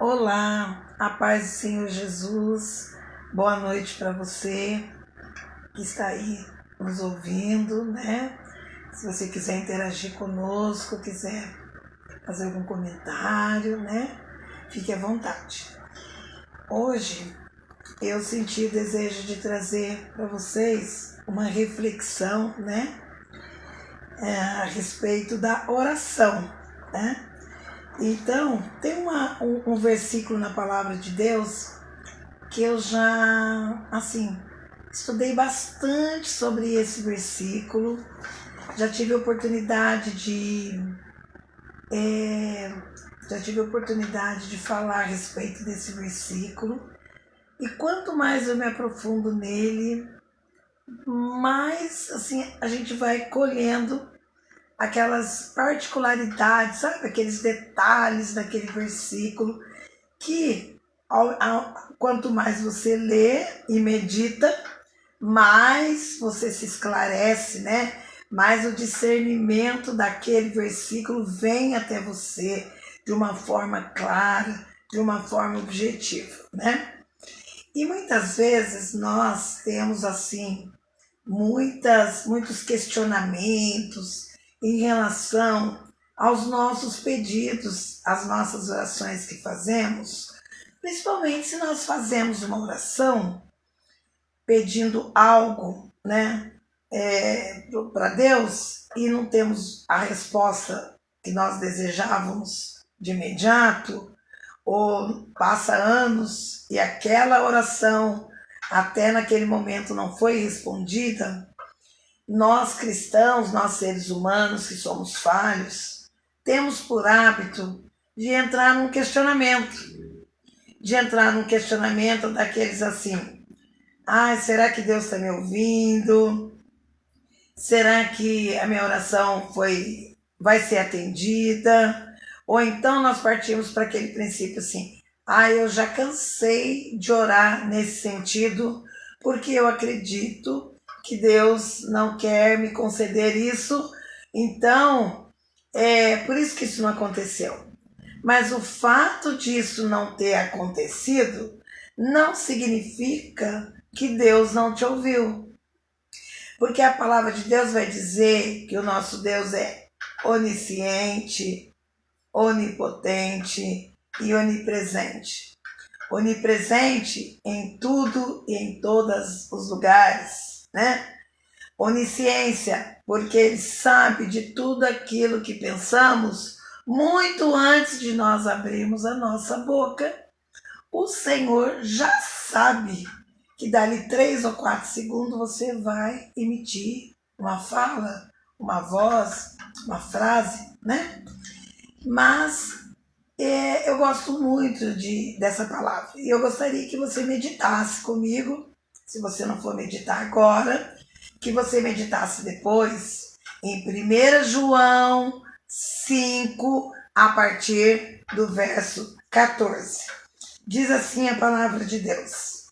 Olá, a paz do Senhor Jesus. Boa noite para você que está aí nos ouvindo, né? Se você quiser interagir conosco, quiser fazer algum comentário, né? Fique à vontade. Hoje eu senti o desejo de trazer para vocês uma reflexão, né? A respeito da oração, né? Então, tem um versículo na palavra de Deus que eu já, assim, estudei bastante sobre esse versículo, já tive oportunidade de falar a respeito desse versículo, e quanto mais eu me aprofundo nele, mais, assim, a gente vai colhendo aquelas particularidades, sabe, aqueles detalhes daquele versículo que quanto mais você lê e medita, mais você se esclarece, né? Mais o discernimento daquele versículo vem até você de uma forma clara, de uma forma objetiva, né? E muitas vezes nós temos assim muitos questionamentos em relação aos nossos pedidos, às nossas orações que fazemos, principalmente se nós fazemos uma oração pedindo algo, né, para Deus e não temos a resposta que nós desejávamos de imediato, ou passa anos e aquela oração até naquele momento não foi respondida. Nós cristãos, nós seres humanos que somos falhos, temos por hábito de entrar num questionamento daqueles assim: será que Deus está me ouvindo? Será que a minha oração vai ser atendida? Ou então nós partimos para aquele princípio assim: eu já cansei de orar nesse sentido, porque eu acredito que Deus não quer me conceder isso, então é por isso que isso não aconteceu. Mas o fato disso não ter acontecido não significa que Deus não te ouviu. Porque a palavra de Deus vai dizer que o nosso Deus é onisciente, onipotente e onipresente. Onipresente em tudo e em todos os lugares, né? Onisciência, porque ele sabe de tudo aquilo que pensamos muito antes de nós abrirmos a nossa boca. O Senhor já sabe que dali 3 ou 4 segundos você vai emitir uma fala, uma voz, uma frase, né? Mas eu gosto muito dessa palavra e eu gostaria que você meditasse comigo, se você não for meditar agora, que você meditasse depois em 1 João 5, a partir do verso 14. Diz assim a palavra de Deus: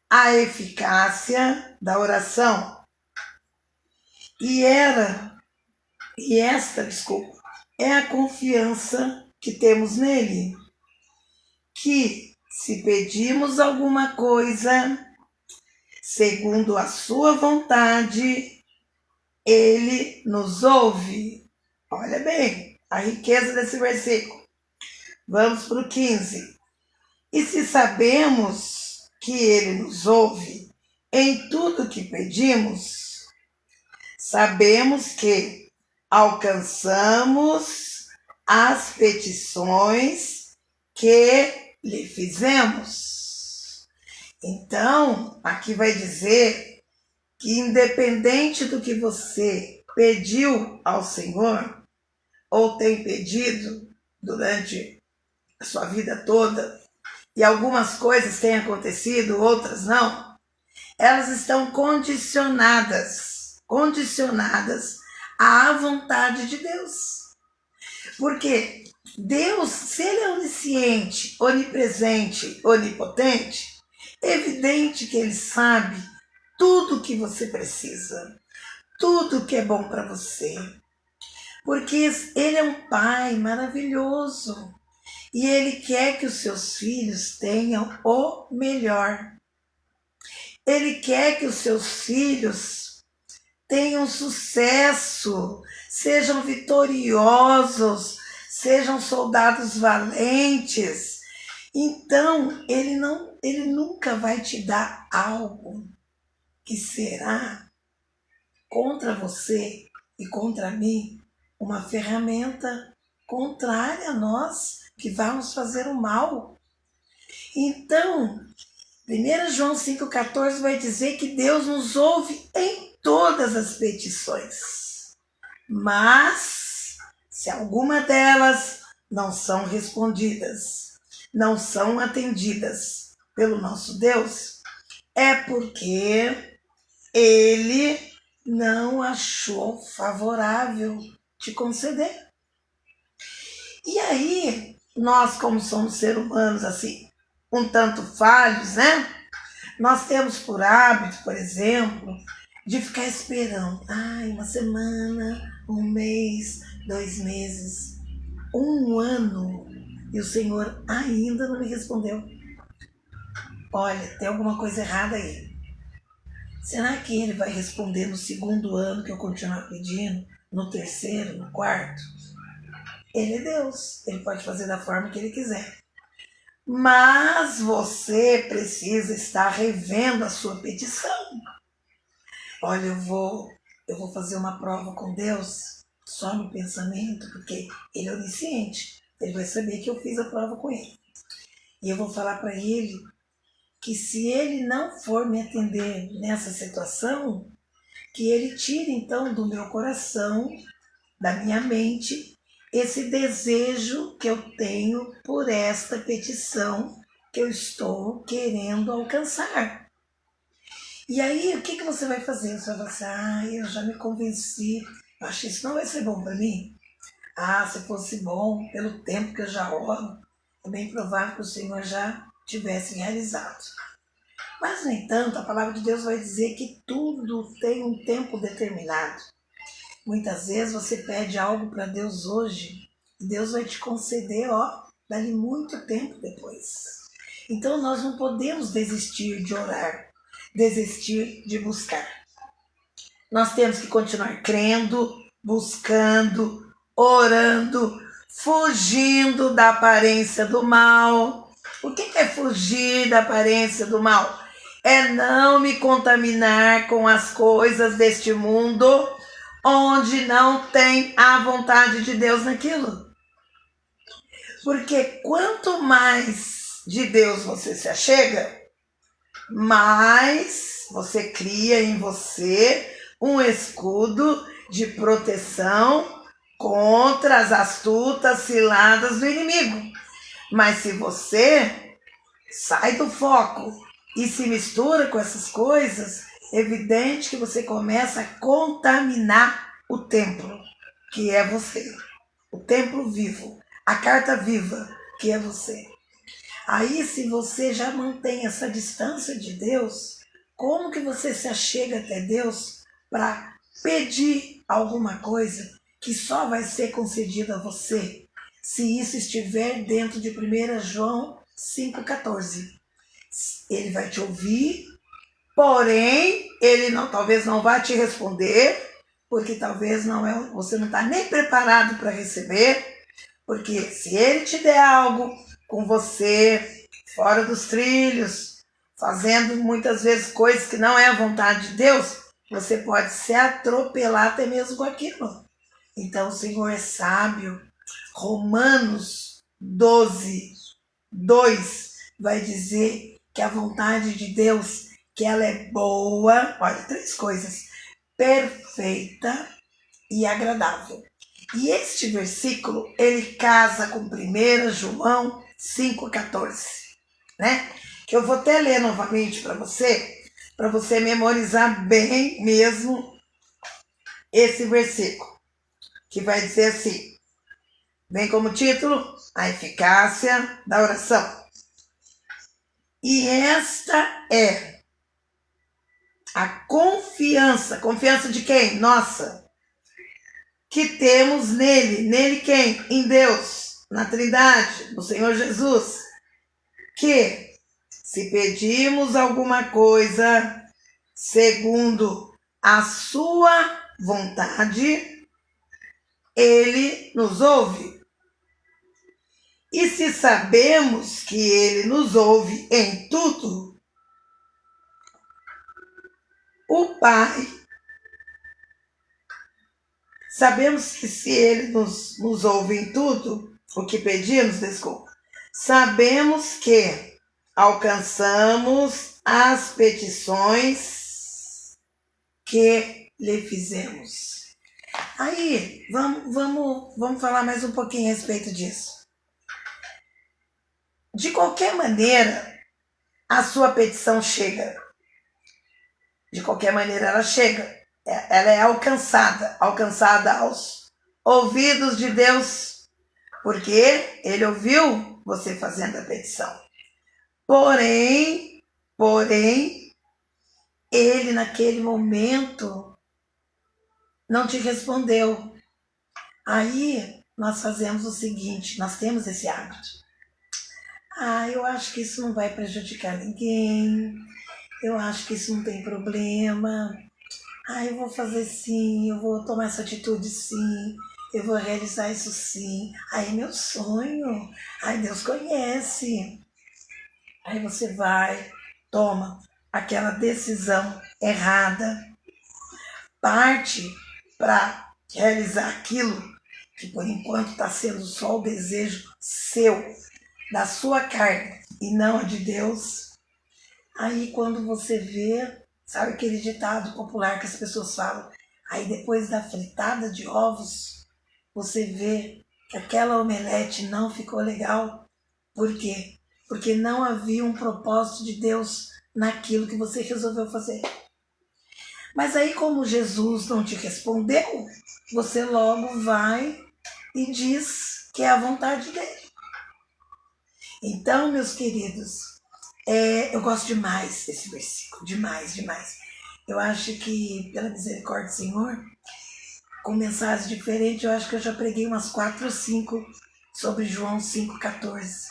a eficácia da oração é a confiança que temos nele, que se pedimos alguma coisa segundo a sua vontade, ele nos ouve. Olha bem a riqueza desse versículo. Vamos para o 15. E se sabemos que ele nos ouve em tudo que pedimos, sabemos que alcançamos as petições que lhe fizemos. Então, aqui vai dizer que independente do que você pediu ao Senhor, ou tem pedido durante a sua vida toda, e algumas coisas têm acontecido, outras não, elas estão condicionadas à vontade de Deus. Porque Deus, se ele é onisciente, onipresente, onipotente, é evidente que ele sabe tudo o que você precisa, tudo que é bom para você. Porque ele é um pai maravilhoso. E Ele quer que os seus filhos tenham o melhor. Ele quer que os seus filhos tenham sucesso, sejam vitoriosos, sejam soldados valentes. Então, ele nunca vai te dar algo que será contra você e contra mim uma ferramenta contrária a nós, que vai nos fazer o mal. Então, 1 João 5,14 vai dizer que Deus nos ouve em todas as petições. Mas, se alguma delas não são respondidas, não são atendidas pelo nosso Deus, é porque Ele não achou favorável te conceder. E aí, nós, como somos seres humanos assim, um tanto falhos, né? Nós temos por hábito, por exemplo, de ficar esperando. Uma semana, um mês, 2 meses, 1 ano, e o Senhor ainda não me respondeu. Olha, tem alguma coisa errada aí. Será que Ele vai responder no 2º ano que eu continuar pedindo? No 3º, no 4º? Ele é Deus, Ele pode fazer da forma que Ele quiser. Mas você precisa estar revendo a sua petição. Olha, eu vou fazer uma prova com Deus só no pensamento, porque Ele é onisciente. Ele vai saber que eu fiz a prova com Ele. E eu vou falar para Ele que se Ele não for me atender nessa situação, que Ele tire então do meu coração, da minha mente, esse desejo que eu tenho por esta petição que eu estou querendo alcançar. E aí, o que você vai fazer? Você vai falar assim, eu já me convenci, eu acho que isso não vai ser bom para mim. Se fosse bom, pelo tempo que eu já oro, é bem provável que o Senhor já tivesse realizado. Mas, no entanto, a palavra de Deus vai dizer que tudo tem um tempo determinado. Muitas vezes você pede algo para Deus hoje e Deus vai te conceder, dali muito tempo depois. Então nós não podemos desistir de orar, desistir de buscar. Nós temos que continuar crendo, buscando, orando, fugindo da aparência do mal. O que é fugir da aparência do mal? É não me contaminar com as coisas deste mundo, onde não tem a vontade de Deus naquilo. Porque quanto mais de Deus você se achega, mais você cria em você um escudo de proteção contra as astutas ciladas do inimigo. Mas se você sai do foco e se mistura com essas coisas, é evidente que você começa a contaminar o templo, que é você. O templo vivo, a carta viva, que é você. Aí, se você já mantém essa distância de Deus, como que você se achega até Deus para pedir alguma coisa que só vai ser concedida a você, se isso estiver dentro de 1 João 5,14? Ele vai te ouvir, porém, ele talvez não vá te responder, porque talvez você não está nem preparado para receber, porque se ele te der algo com você, fora dos trilhos, fazendo muitas vezes coisas que não é a vontade de Deus, você pode se atropelar até mesmo com aquilo. Então o Senhor é sábio. Romanos 12, 2 vai dizer que a vontade de Deus, que ela é boa, olha, 3 coisas, perfeita e agradável. E este versículo, ele casa com 1 João 5,14, né? Que eu vou até ler novamente para você memorizar bem mesmo esse versículo, que vai dizer assim, vem como título, a eficácia da oração. E esta é a confiança de quem? Nossa, que temos nele. Nele quem? Em Deus. na Trindade, no Senhor Jesus, que se pedirmos alguma coisa segundo a sua vontade, ele nos ouve. E se sabemos que ele nos ouve em tudo, o Pai, sabemos que se ele nos ouve em tudo, o que pedimos, sabemos que alcançamos as petições que lhe fizemos. Aí, vamos falar mais um pouquinho a respeito disso. De qualquer maneira, a sua petição chega. De qualquer maneira, ela chega. Ela é alcançada aos ouvidos de Deus, porque ele ouviu você fazendo a petição. Porém, ele naquele momento não te respondeu. Aí nós fazemos o seguinte, nós temos esse hábito. Eu acho que isso não vai prejudicar ninguém, eu acho que isso não tem problema, eu vou fazer sim, eu vou tomar essa atitude sim, eu vou realizar isso sim, é meu sonho, Deus conhece. Aí você vai, toma aquela decisão errada, parte para realizar aquilo que por enquanto está sendo só o desejo seu, da sua carne e não a de Deus. Aí quando você vê, sabe aquele ditado popular que as pessoas falam, aí depois da fritada de ovos, você vê que aquela omelete não ficou legal. Por quê? Porque não havia um propósito de Deus naquilo que você resolveu fazer. Mas aí como Jesus não te respondeu, você logo vai e diz que é a vontade dele. Então, meus queridos, eu gosto demais desse versículo, demais. Eu acho que, pela misericórdia do Senhor, com mensagens diferentes, eu acho que eu já preguei umas 4 ou 5 sobre João 5,14.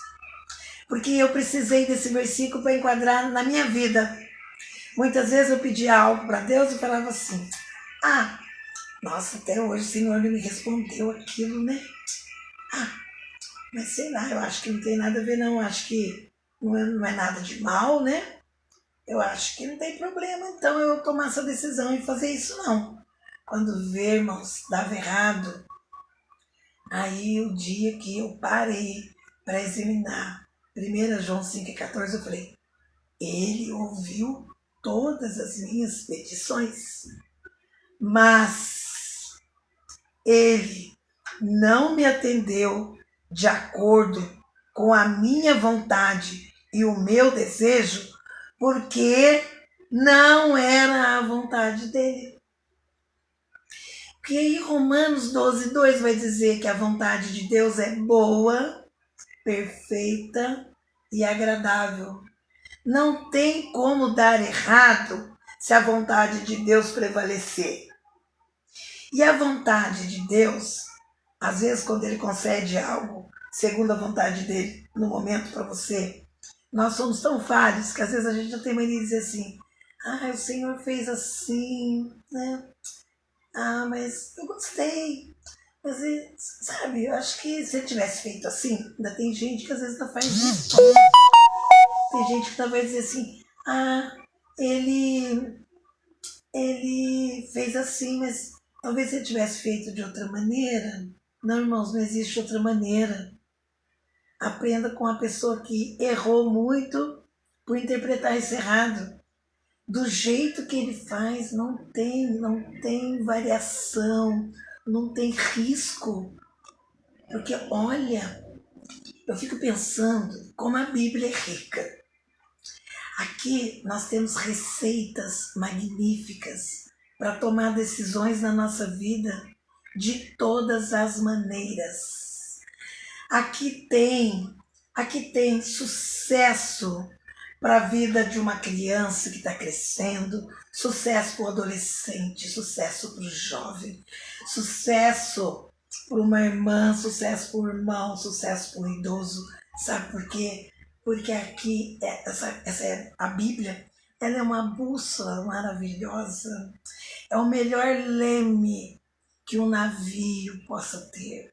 Porque eu precisei desse versículo para enquadrar na minha vida. Muitas vezes eu pedia algo para Deus e falava assim, nossa, até hoje o Senhor não me respondeu aquilo, né? Mas sei lá, eu acho que não tem nada a ver não, acho que não é nada de mal, né? Eu acho que não tem problema, então eu tomar essa decisão e fazer isso não. Quando vê, irmãos, dava errado, aí o dia que eu parei para examinar 1 João 5,14, eu falei, ele ouviu todas as minhas petições, mas ele não me atendeu de acordo com a minha vontade e o meu desejo, porque não era a vontade dele. Porque aí Romanos 12,2 vai dizer que a vontade de Deus é boa, perfeita e agradável. Não tem como dar errado se a vontade de Deus prevalecer. E a vontade de Deus, às vezes quando ele concede algo segundo a vontade dele no momento para você, nós somos tão falhos que às vezes a gente já tem mania de dizer assim, o Senhor fez assim, né? Mas eu gostei. Mas, sabe, eu acho que se ele tivesse feito assim, ainda tem gente que às vezes não faz isso. Tem gente que talvez dizer assim, ele fez assim, mas talvez se ele tivesse feito de outra maneira. Não, irmãos, não existe outra maneira. Aprenda com a pessoa que errou muito por interpretar isso errado. Do jeito que ele faz, não tem variação, não tem risco. Porque, olha, eu fico pensando como a Bíblia é rica. Aqui nós temos receitas magníficas para tomar decisões na nossa vida de todas as maneiras. Aqui tem sucesso para a vida de uma criança que está crescendo, sucesso para o adolescente, sucesso para o jovem, sucesso por uma irmã, sucesso por um irmão, sucesso por um idoso. Sabe por quê? Porque aqui, essa é a Bíblia, ela é uma bússola maravilhosa. É o melhor leme que um navio possa ter.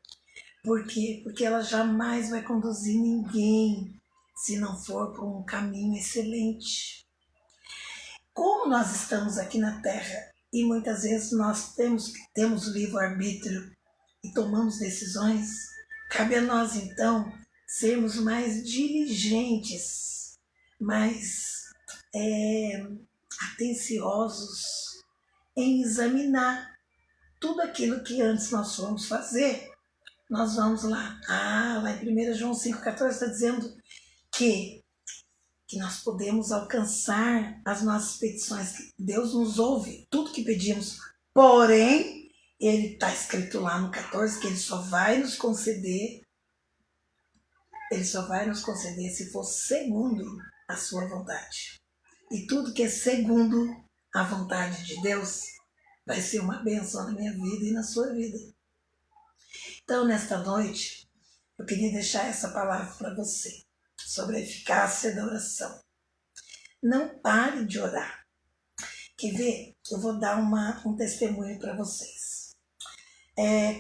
Por quê? Porque ela jamais vai conduzir ninguém se não for por um caminho excelente. Como nós estamos aqui na Terra e muitas vezes nós temos livre-arbítrio e tomamos decisões, cabe a nós então sermos mais diligentes, mais atenciosos em examinar tudo aquilo que antes nós fomos fazer. Nós vamos lá. Lá em 1 João 5,14 está dizendo que nós podemos alcançar as nossas petições. Deus nos ouve, tudo que pedimos. Porém, ele está escrito lá no 14 que ele só vai nos conceder se for segundo a sua vontade. E tudo que é segundo a vontade de Deus vai ser uma bênção na minha vida e na sua vida. Então, nesta noite, eu queria deixar essa palavra para você, sobre a eficácia da oração. Não pare de orar. Quer ver? Eu vou dar um testemunho para vocês.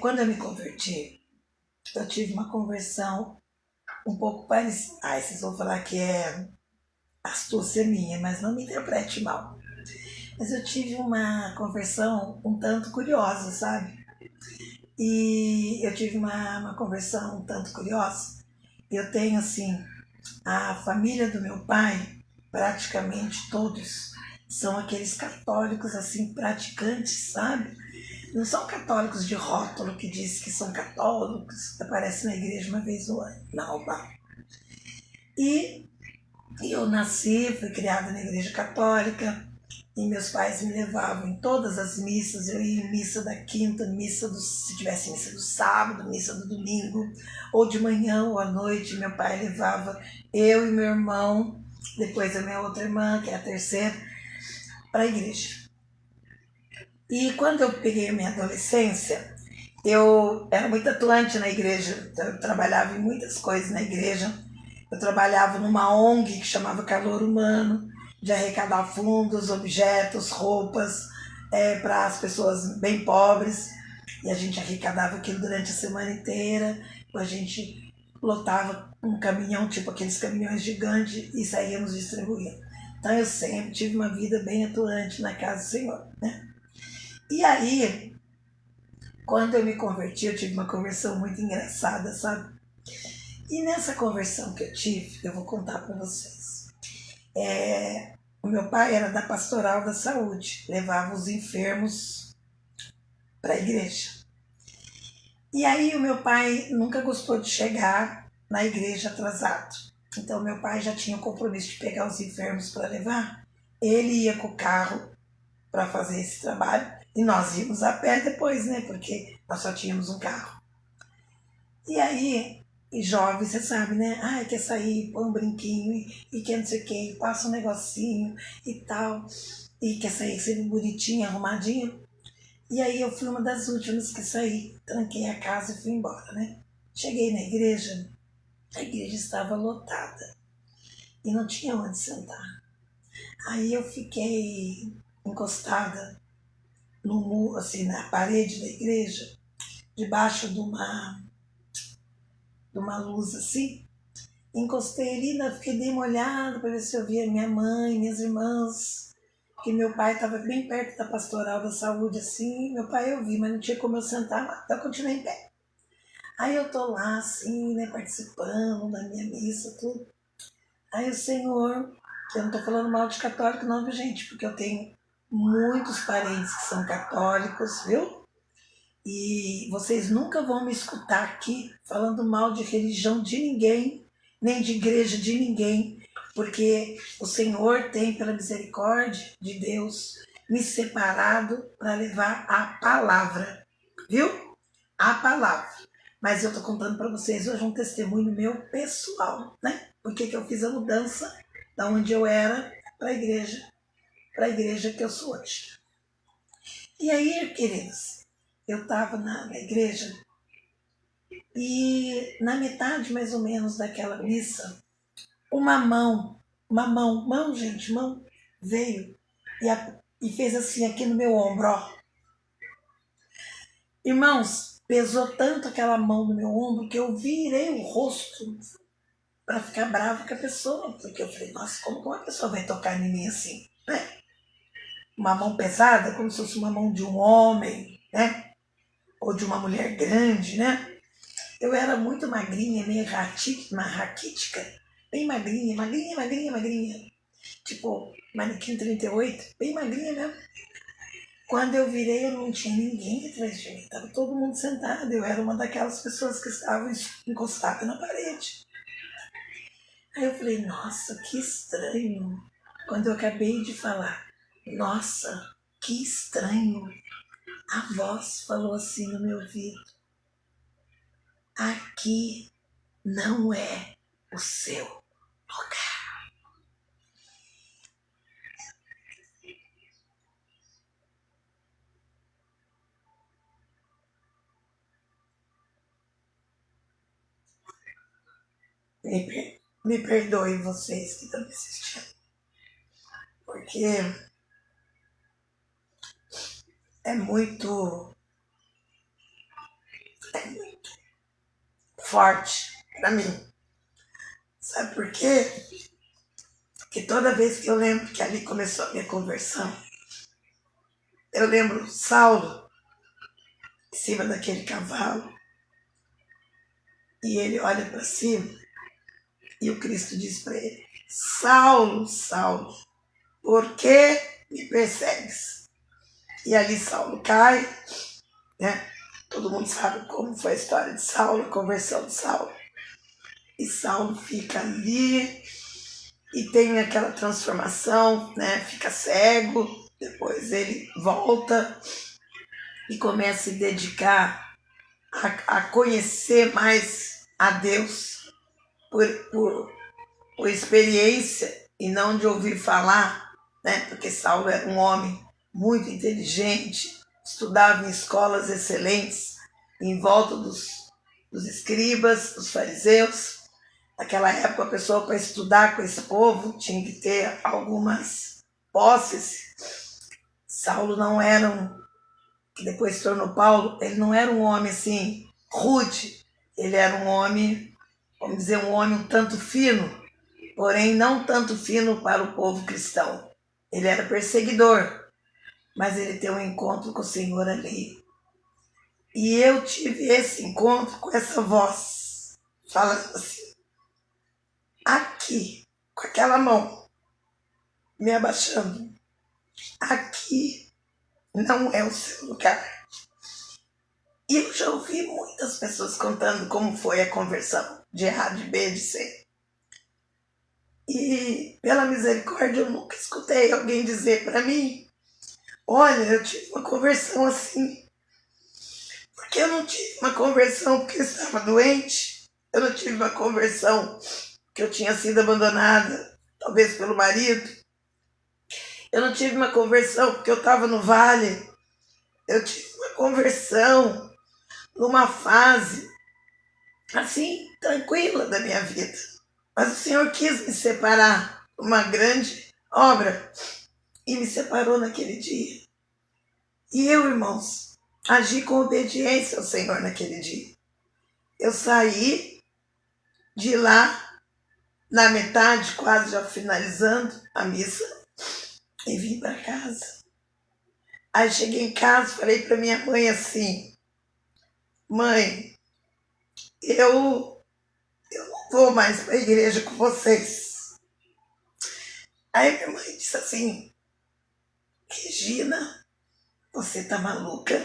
Quando eu me converti, eu tive uma conversão um pouco parecida. Vocês vão falar que é astúcia minha, mas não me interprete mal. Mas eu tive uma conversão um tanto curiosa, sabe? E eu tive uma conversão um tanto curiosa. Eu tenho, assim, a família do meu pai, praticamente todos, são aqueles católicos, assim, praticantes, sabe? Não são católicos de rótulo que diz que são católicos, aparece na igreja uma vez no ano. Não. E eu nasci, fui criada na igreja católica, e meus pais me levavam em todas as missas. Eu ia em missa da quinta, se tivesse missa do sábado, missa do domingo, ou de manhã ou à noite. Meu pai levava eu e meu irmão, depois a minha outra irmã, que é a terceira, para a igreja. E quando eu peguei a minha adolescência, eu era muito atuante na igreja, eu trabalhava em muitas coisas na igreja. Eu trabalhava numa ONG que chamava Calor Humano, de arrecadar fundos, objetos, roupas para as pessoas bem pobres. E a gente arrecadava aquilo durante a semana inteira. A gente lotava um caminhão, tipo aqueles caminhões gigantes, e saíamos distribuindo. Então eu sempre tive uma vida bem atuante na casa do Senhor, né? E aí, quando eu me converti, eu tive uma conversão muito engraçada, sabe? E nessa conversão que eu tive, eu vou contar para vocês. O meu pai era da Pastoral da Saúde, levava os enfermos para a igreja. E aí o meu pai nunca gostou de chegar na igreja atrasado. Então meu pai já tinha o compromisso de pegar os enfermos para levar. Ele ia com o carro para fazer esse trabalho e nós íamos a pé depois, né? Porque nós só tínhamos um carro. E aí, e jovem, você sabe, né? Quer sair, põe um brinquinho e quer não sei o que, passa um negocinho e tal. E quer sair sendo bonitinho, arrumadinho. E aí eu fui uma das últimas que saí, tranquei a casa e fui embora, né? Cheguei na igreja, a igreja estava lotada e não tinha onde sentar. Aí eu fiquei encostada no muro, assim, na parede da igreja, debaixo de uma luz assim. Encostei ali, fiquei dei uma olhada para ver se eu via minha mãe, minhas irmãs, porque meu pai estava bem perto da Pastoral da Saúde, assim. Meu pai eu vi, mas não tinha como eu sentar lá, então eu continuei em pé. Aí eu tô lá, assim, né, participando da minha missa, tudo. Aí o Senhor, eu não tô falando mal de católico não, viu, gente, porque eu tenho muitos parentes que são católicos, viu? E vocês nunca vão me escutar aqui falando mal de religião de ninguém, nem de igreja de ninguém, porque o Senhor tem, pela misericórdia de Deus, me separado para levar a palavra, viu? A palavra. Mas eu estou contando para vocês hoje um testemunho meu pessoal, né? Porque que eu fiz a mudança da onde eu era para a igreja que eu sou hoje. E aí, queridos, eu estava na igreja E na metade, mais ou menos, daquela missa, uma mão, gente, mão, veio e fez assim aqui no meu ombro, ó. Irmãos, pesou tanto aquela mão no meu ombro que eu virei o rosto para ficar bravo com a pessoa, porque eu falei, nossa, como que uma pessoa vai tocar em mim assim, né? Uma mão pesada, como se fosse uma mão de um homem, né? Ou de uma mulher grande, né? Eu era muito magrinha, meio raquítica, bem magrinha, magrinha, magrinha, magrinha. Tipo, manequim 38, bem magrinha mesmo. Quando eu virei, eu não tinha ninguém atrás de mim. Estava todo mundo sentado. Eu era uma daquelas pessoas que estavam encostadas na parede. Aí eu falei, nossa, que estranho. Quando eu acabei de falar, nossa, que estranho. A voz falou assim no meu ouvido, aqui não é o seu lugar. Me perdoem vocês que estão me assistindo, porque é muito forte para mim. Sabe por quê? Porque toda vez que eu lembro que ali começou a minha conversão, eu lembro Saulo em cima daquele cavalo e ele olha para cima e o Cristo diz para ele, Saulo, Saulo, por que me persegues? E ali Saulo cai, né? Todo mundo sabe como foi a história de Saulo, a conversão de Saulo. E Saulo fica ali e tem aquela transformação, né? Fica cego, depois ele volta e começa a se dedicar a conhecer mais a Deus por experiência e não de ouvir falar, né? Porque Saulo era um homem muito inteligente, estudava em escolas excelentes, em volta dos escribas, dos fariseus. Naquela época, a pessoa para estudar com esse povo tinha que ter algumas posses. Saulo não era que depois se tornou Paulo, ele não era um homem assim, rude, ele era um homem, vamos dizer, um homem um tanto fino, porém não tanto fino para o povo cristão. Ele era perseguidor, mas ele tem um encontro com o Senhor ali. E eu tive esse encontro com essa voz, falando assim, aqui, com aquela mão, me abaixando, aqui não é o seu lugar. E eu já ouvi muitas pessoas contando como foi a conversão de A, de B, de C. E, pela misericórdia, eu nunca escutei alguém dizer para mim, olha, eu tive uma conversão assim. Porque eu não tive uma conversão porque eu estava doente. Eu não tive uma conversão porque eu tinha sido abandonada, talvez pelo marido. Eu não tive uma conversão porque eu estava no vale. Eu tive uma conversão numa fase assim, tranquila da minha vida. Mas o Senhor quis me separar de uma grande obra e me separou naquele dia. E eu, irmãos, agi com obediência ao Senhor naquele dia. Eu saí de lá, na metade, quase já finalizando a missa, e vim para casa. Aí cheguei em casa, falei para minha mãe assim, mãe, eu não vou mais para a igreja com vocês. Aí minha mãe disse assim, Regina, você tá maluca?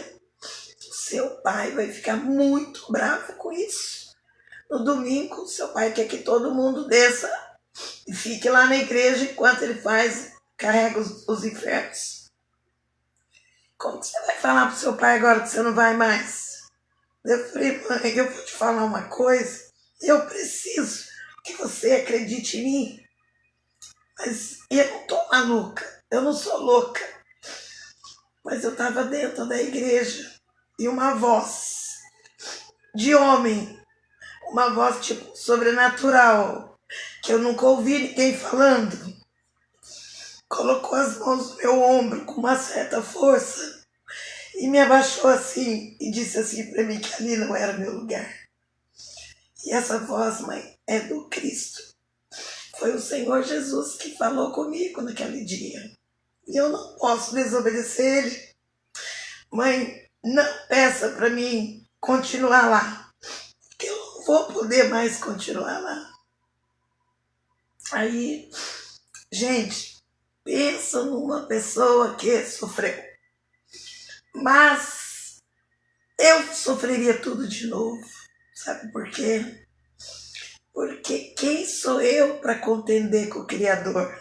O seu pai vai ficar muito bravo com isso. No domingo, seu pai quer que todo mundo desça e fique lá na igreja enquanto ele carrega os enfermos. Como que você vai falar pro seu pai agora que você não vai mais? Eu falei, mãe, eu vou te falar uma coisa, eu preciso que você acredite em mim, mas eu não tô maluca, eu não sou louca, mas eu estava dentro da igreja e uma voz de homem uma voz tipo sobrenatural, que eu nunca ouvi ninguém falando, colocou as mãos no meu ombro com uma certa força e me abaixou assim e disse assim para mim que ali não era meu lugar. E essa voz, mãe, é do Cristo. Foi o Senhor Jesus que falou comigo naquele dia. E eu não posso desobedecer Ele. Mãe, não peça para mim continuar lá, que eu não vou poder mais continuar lá. Aí, gente, pensa numa pessoa que sofreu. Mas eu sofreria tudo de novo. Sabe por quê? Porque quem sou eu para contender com o Criador?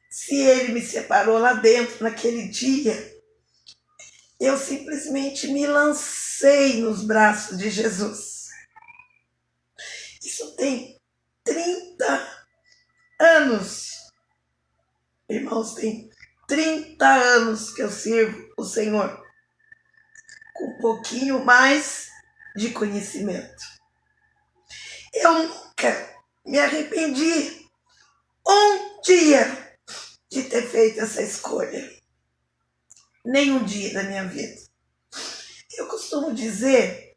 Se Ele me separou lá dentro naquele dia, eu simplesmente me lancei nos braços de Jesus. Isso tem 30 anos. Irmãos, tem 30 anos que eu sirvo o Senhor, com um pouquinho mais de conhecimento. Eu nunca me arrependi um dia de ter feito essa escolha. Nenhum dia da minha vida. Eu costumo dizer,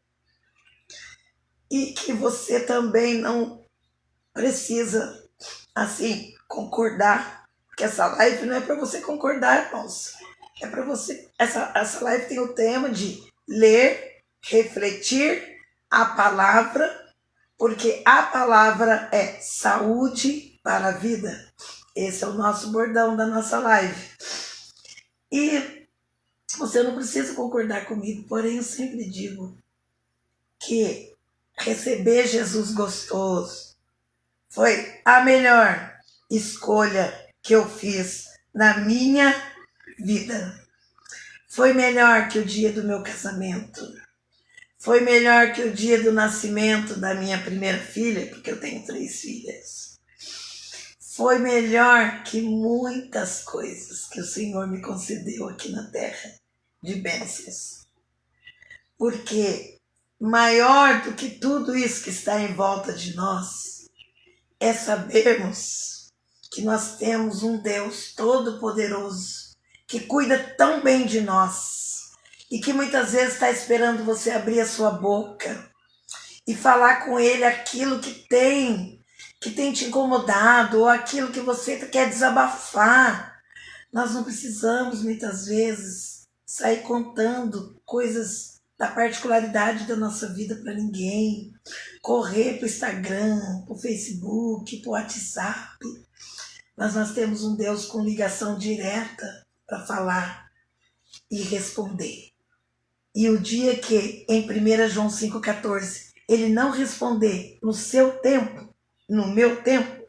e que você também não precisa, assim, concordar, porque essa live não é para você concordar, irmãos. É para você. Essa live tem o tema de ler, refletir a palavra, porque a palavra é saúde para a vida. Esse é o nosso bordão da nossa live. E você não precisa concordar comigo, porém eu sempre digo que receber Jesus gostoso foi a melhor escolha que eu fiz na minha vida. Foi melhor que o dia do meu casamento. Foi melhor que o dia do nascimento da minha primeira filha, porque eu tenho 3 filhas. Foi melhor que muitas coisas que o Senhor me concedeu aqui na terra de bênçãos. Porque maior do que tudo isso que está em volta de nós é sabermos que nós temos um Deus todo-poderoso que cuida tão bem de nós e que muitas vezes está esperando você abrir a sua boca e falar com Ele aquilo que tem te incomodado ou aquilo que você quer desabafar. Nós não precisamos, muitas vezes, sair contando coisas da particularidade da nossa vida para ninguém, correr para o Instagram, para o Facebook, para o WhatsApp. Mas nós temos um Deus com ligação direta para falar e responder. E o dia que, em 1 João 5,14, Ele não responder no seu tempo, no meu tempo,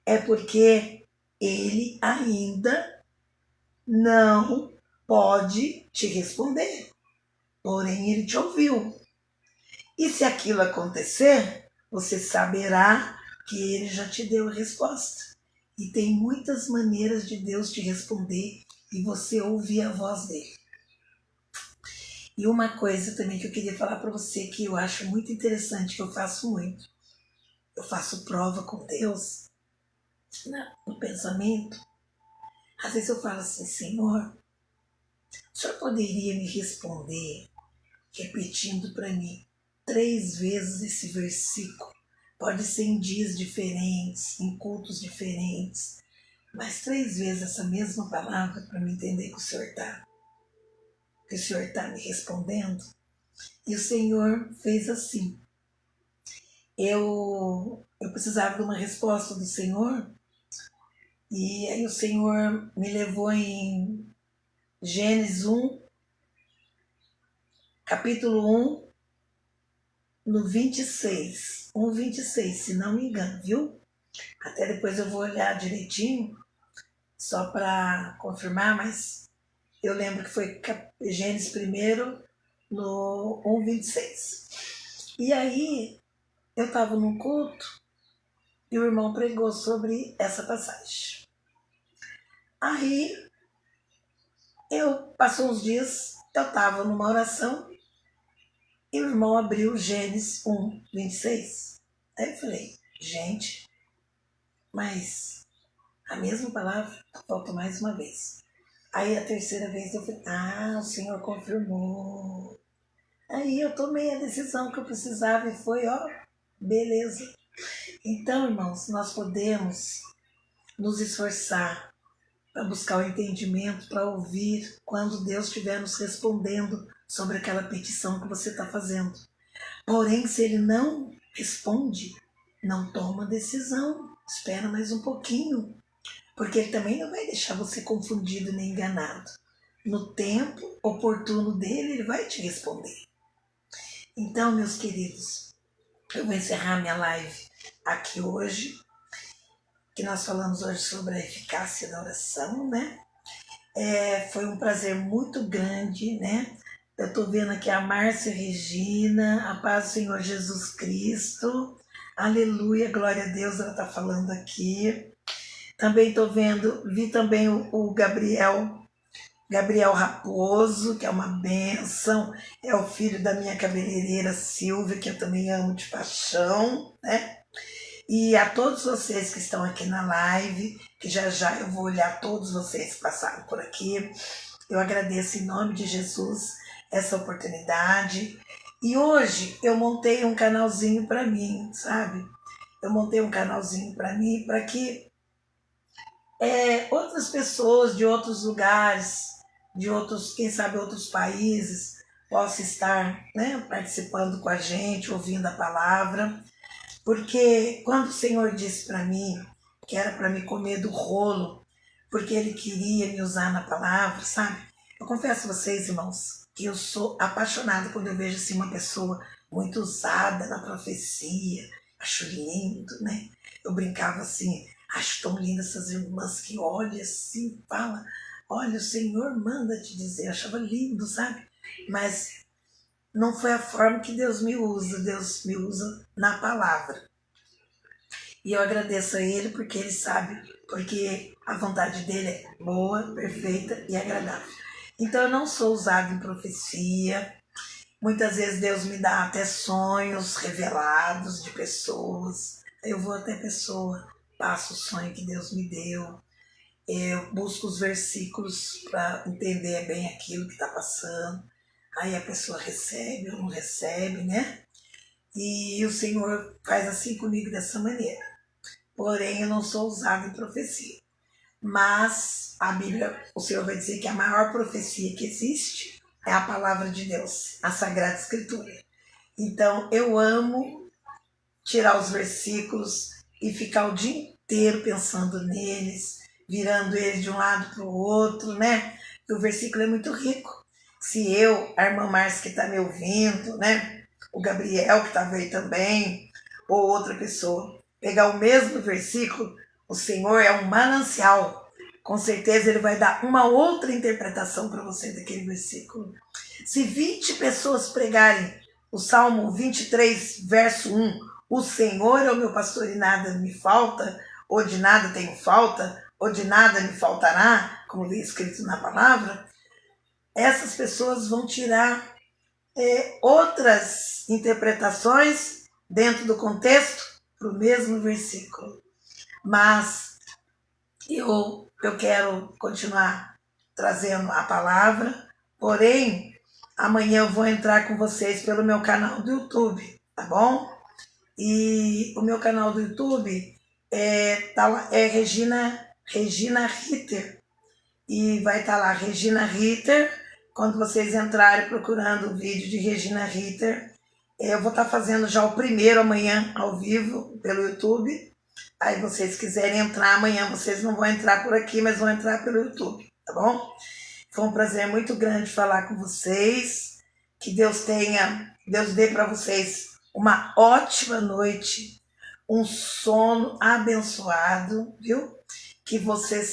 é porque Ele ainda não pode te responder. Porém, Ele te ouviu. E se aquilo acontecer, você saberá que Ele já te deu a resposta. E tem muitas maneiras de Deus te responder e você ouvir a voz dele. E uma coisa também que eu queria falar para você que eu acho muito interessante, que eu faço muito. Eu faço prova com Deus no pensamento. Às vezes eu falo assim, Senhor, o Senhor poderia me responder repetindo para mim 3 vezes esse versículo? Pode ser em dias diferentes, em cultos diferentes, mas 3 vezes essa mesma palavra para me entender que o Senhor está me respondendo. E o Senhor fez assim. Eu precisava de uma resposta do Senhor, e aí o Senhor me levou em Gênesis 1, capítulo 1, no 26. 1:26, se não me engano, viu? Até depois eu vou olhar direitinho, só para confirmar, mas eu lembro que foi Gênesis 1, no 1:26. E aí, eu estava num culto e o irmão pregou sobre essa passagem. Aí, passou uns dias, eu estava numa oração E o irmão abriu Gênesis 1:26. Aí eu falei, gente, mas a mesma palavra, falta mais uma vez. Aí a terceira vez eu falei, o Senhor confirmou. Aí eu tomei a decisão que eu precisava e foi, beleza. Então, irmãos, nós podemos nos esforçar para buscar o entendimento, para ouvir quando Deus estiver nos respondendo sobre aquela petição que você está fazendo. Porém, se Ele não responde, não toma decisão, espera mais um pouquinho, porque Ele também não vai deixar você confundido nem enganado. No tempo oportuno dele, Ele vai te responder. Então, meus queridos, eu vou encerrar minha live aqui hoje, que nós falamos hoje sobre a eficácia da oração, né? Foi um prazer muito grande, né? Eu estou vendo aqui a Márcia Regina, a paz do Senhor Jesus Cristo, aleluia, glória a Deus, ela está falando aqui. Também vi também o Gabriel Raposo, que é uma bênção, é o filho da minha cabeleireira Silvia, que eu também amo de paixão, né? E a todos vocês que estão aqui na live, que já eu vou olhar todos vocês que passaram por aqui, eu agradeço em nome de Jesus essa oportunidade. E hoje eu montei um canalzinho para mim, sabe? Eu montei um canalzinho para mim, para que outras pessoas de outros lugares, de outros, quem sabe, outros países, possam estar, né, participando com a gente, ouvindo a palavra. Porque quando o Senhor disse para mim que era para me comer do rolo, porque Ele queria me usar na palavra, sabe? Eu confesso a vocês, irmãos, que eu sou apaixonada quando eu vejo assim, uma pessoa muito usada na profecia. Acho lindo, né? Eu brincava assim, acho tão lindas essas irmãs que olham assim, falam, olha, o Senhor manda te dizer. Eu achava lindo, sabe? Mas não foi a forma que Deus me usa na palavra. E eu agradeço a Ele porque Ele sabe, porque a vontade dEle é boa, perfeita e agradável. Então eu não sou usada em profecia. Muitas vezes Deus me dá até sonhos revelados de pessoas. Eu vou até a pessoa, passo o sonho que Deus me deu. Eu busco os versículos para entender bem aquilo que está passando. Aí a pessoa recebe ou não recebe, né? E o Senhor faz assim comigo dessa maneira. Porém, eu não sou usada em profecia. Mas a Bíblia, o Senhor vai dizer que a maior profecia que existe é a palavra de Deus, a Sagrada Escritura. Então, eu amo tirar os versículos e ficar o dia inteiro pensando neles, virando eles de um lado para o outro, né? E o versículo é muito rico. Se eu, a irmã Márcia que está me ouvindo, né? O Gabriel que estava aí também, ou outra pessoa, pegar o mesmo versículo, o Senhor é um manancial. Com certeza Ele vai dar uma outra interpretação para você daquele versículo. Se 20 pessoas pregarem o Salmo 23, verso 1, o Senhor é o meu pastor e nada me falta, ou de nada tenho falta, ou de nada me faltará, como vem escrito na palavra, essas pessoas vão tirar outras interpretações dentro do contexto para o mesmo versículo. Mas eu quero continuar trazendo a palavra, porém, amanhã eu vou entrar com vocês pelo meu canal do YouTube, tá bom? E o meu canal do YouTube é Regina Ritter. E vai estar lá, Regina Ritter. Quando vocês entrarem procurando o vídeo de Regina Ritter, eu vou estar fazendo já o primeiro amanhã ao vivo pelo YouTube. Aí vocês quiserem entrar amanhã, vocês não vão entrar por aqui, mas vão entrar pelo YouTube, tá bom? Foi um prazer muito grande falar com vocês. Que Deus dê para vocês uma ótima noite, um sono abençoado, viu? Que você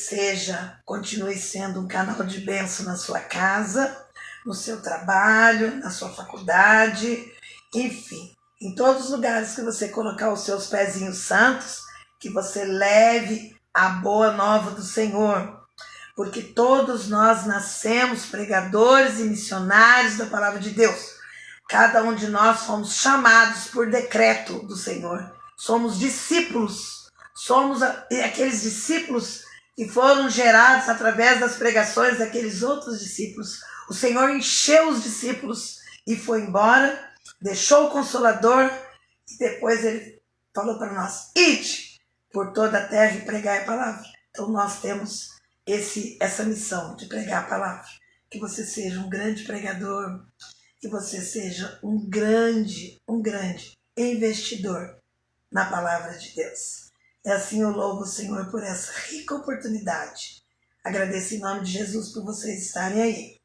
continue sendo um canal de bênção na sua casa, no seu trabalho, na sua faculdade, enfim, em todos os lugares que você colocar os seus pezinhos santos, que você leve a boa nova do Senhor, porque todos nós nascemos pregadores e missionários da palavra de Deus. Cada um de nós fomos chamados por decreto do Senhor. Somos discípulos. Somos aqueles discípulos que foram gerados através das pregações daqueles outros discípulos. O Senhor encheu os discípulos e foi embora, deixou o Consolador e depois ele falou para nós: ide por toda a terra e pregai a palavra. Então nós temos essa missão de pregar a palavra. Que você seja um grande pregador, que você seja um grande investidor na palavra de Deus. E assim eu louvo o Senhor por essa rica oportunidade. Agradeço em nome de Jesus por vocês estarem aí.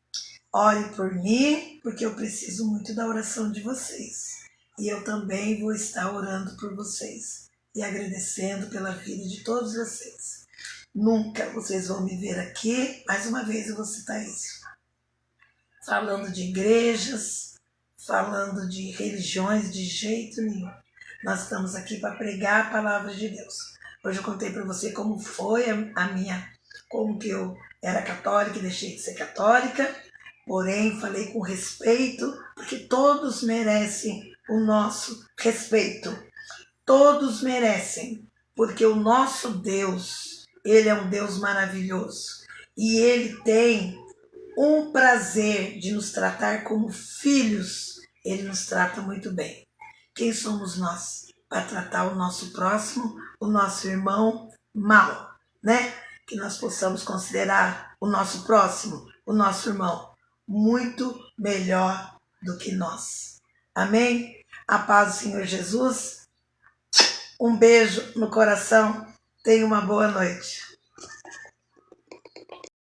Ore por mim, porque eu preciso muito da oração de vocês. E eu também vou estar orando por vocês e agradecendo pela vida de todos vocês. Nunca vocês vão me ver aqui, mais uma vez eu vou citar isso, falando de igrejas, falando de religiões, de jeito nenhum. Nós estamos aqui para pregar a palavra de Deus. Hoje eu contei para você como foi como que eu era católica e deixei de ser católica, porém falei com respeito, porque todos merecem o nosso respeito. Todos merecem, porque o nosso Deus, ele é um Deus maravilhoso e ele tem um prazer de nos tratar como filhos. Ele nos trata muito bem. Quem somos nós para tratar o nosso próximo, o nosso irmão, mal, né? Que nós possamos considerar o nosso próximo, o nosso irmão, muito melhor do que nós. Amém? A paz do Senhor Jesus. Um beijo no coração. Tenha uma boa noite.